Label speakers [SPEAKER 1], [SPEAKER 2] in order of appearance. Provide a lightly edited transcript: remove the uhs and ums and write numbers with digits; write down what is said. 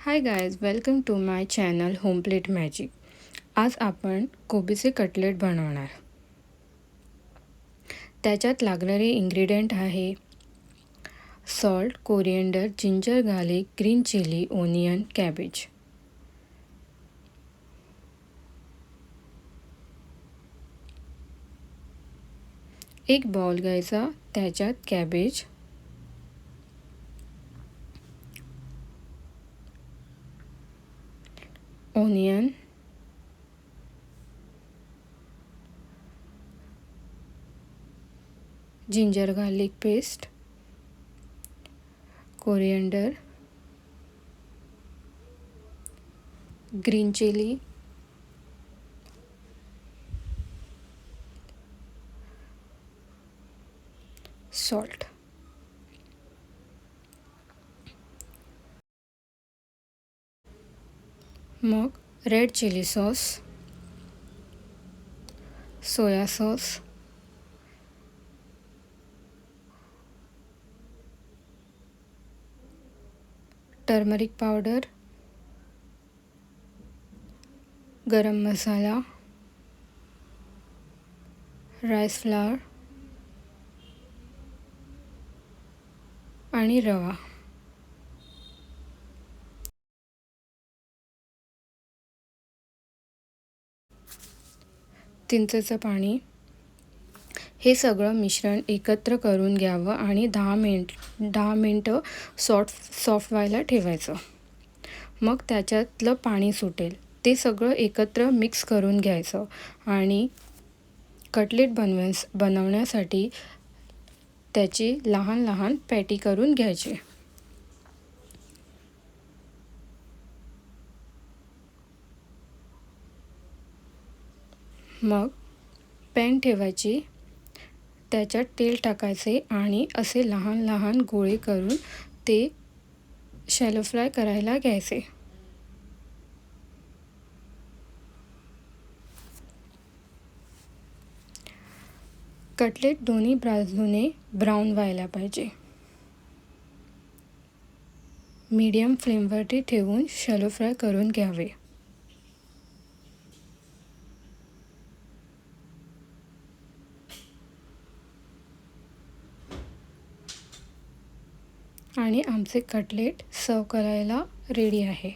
[SPEAKER 1] High guys, welcome to my channel home plate magic. आज आपण कोबीचे कटलेट बनवणार. त्याच्यात लागणारे इन्ग्रेडियंट आहे salt, coriander, ginger garlic, green chilli, onion, cabbage. एक बाउल घ्यायचा, त्याच्यात cabbage, onion, ginger garlic paste, coriander, green chilli, salt. मग red chilli sauce, soya sauce, turmeric powder, garam masala, rice flower आणि रवा. चिंचेचं पाणी. हे सगळं मिश्रण एकत्र करून घ्यावं आणि 10 मिनटं सॉफ्ट व्हायला ठेवायचं. मग त्याच्यातलं पाणी सुटेल. ते सगळं एकत्र मिक्स करून घ्यायचं आणि कटलेट बनवण्यासाठी त्याची लहान लहान पॅटी करून घ्यायची. मग पॅन ठेवायची, त्याच्यात तेल टाकायचे आणि असे लहान लहान गोळे करून ते शॅलो फ्राय करायला घ्यायचे. कटलेट दोन्ही बाजूने ब्राऊन व्हायला पाहिजे. मीडियम फ्लेमवरती ठेवून शॅलो फ्राय करून घ्यावे. आणि आमचे कटलेट सर्व करायला रेडी आहे.